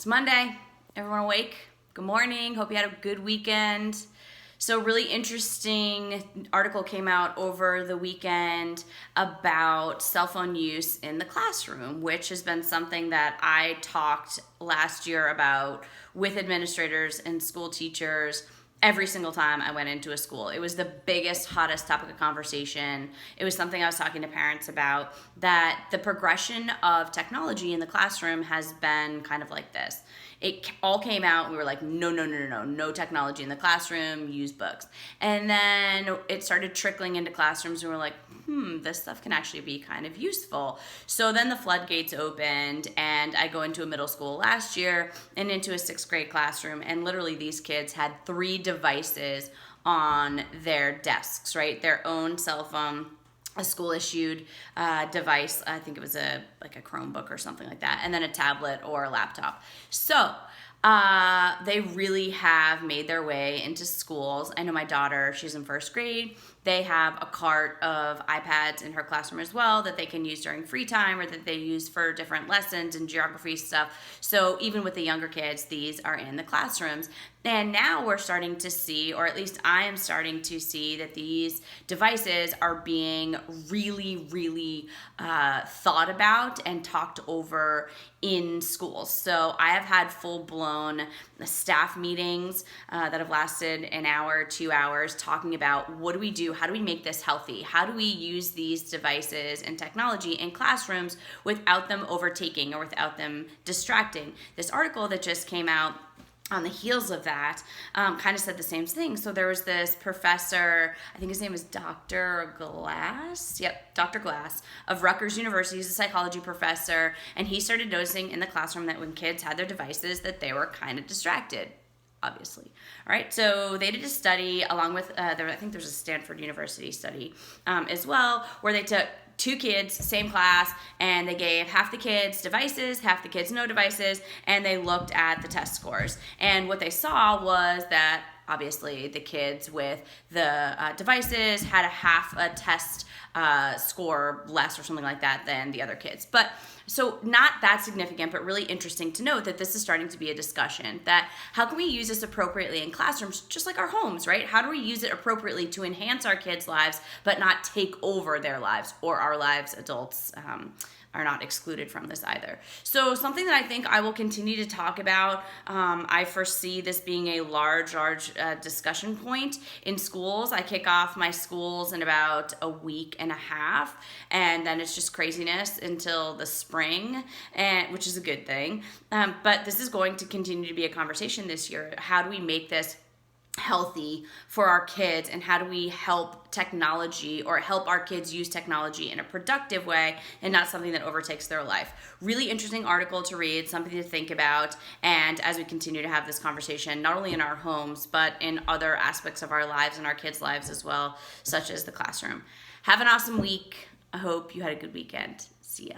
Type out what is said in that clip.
It's Monday. Everyone awake? Good morning. Hope you had a good weekend. So really interesting article came out over the weekend about cell phone use in the classroom, which has been something that I talked last year about with administrators and school teachers every single time I went into a school. It was the biggest, hottest topic of conversation. It was something I was talking to parents about, that the progression of technology in the classroom has been kind of like this. It all came out and we were like, no technology in the classroom, use books. And then it started trickling into classrooms and we're like, this stuff can actually be kind of useful. So then the floodgates opened and I go into a middle school last year and into a 6th grade classroom, and literally these kids had 3 devices on their desks, right? Their own cell phone, a school issued device. I think it was a Chromebook or something like that, and then a tablet or a laptop. So they really have made their way into schools. I know my daughter, she's in 1st grade. They have a cart of iPads in her classroom as well that they can use during free time or that they use for different lessons and geography stuff. So even with the younger kids, these are in the classrooms. And now we're starting to see, or at least I am starting to see, that these devices are being really thought about and talked over in schools. So I have had full-blown staff meetings that have lasted an hour, 2 hours, talking about what do we do? How do we make this healthy? How do we use these devices and technology in classrooms without them overtaking or without them distracting? This article that just came out on the heels of that kind of said the same thing. So there was this professor, I think his name is Dr. Glass. Yep, Dr. Glass of Rutgers University. He's a psychology professor, and he started noticing in the classroom that when kids had their devices that they were kind of distracted, obviously. All right, so they did a study along with, I think there's a Stanford University study as well, where they took 2 kids, same class, and they gave half the kids devices, half the kids no devices, and they looked at the test scores. And what they saw was that obviously the kids with the devices had a half a test score less or something like that than the other kids. But so not that significant, but really interesting to note that this is starting to be a discussion, that how can we use this appropriately in classrooms, just like our homes, right? How do we use it appropriately to enhance our kids' lives, but not take over their lives, or our lives, adults, are not excluded from this either. So something that I think I will continue to talk about, I foresee this being a large discussion point in schools. I kick off my schools in about a week and a half, and then it's just craziness until the spring, which is a good thing. But this is going to continue to be a conversation this year. How do we make this healthy for our kids, and how do we help technology, or help our kids use technology in a productive way and not something that overtakes their life? Really interesting article to read, something to think about, and as we continue to have this conversation, not only in our homes, but in other aspects of our lives and our kids' lives as well, such as the classroom. Have an awesome week. I hope you had a good weekend. See ya.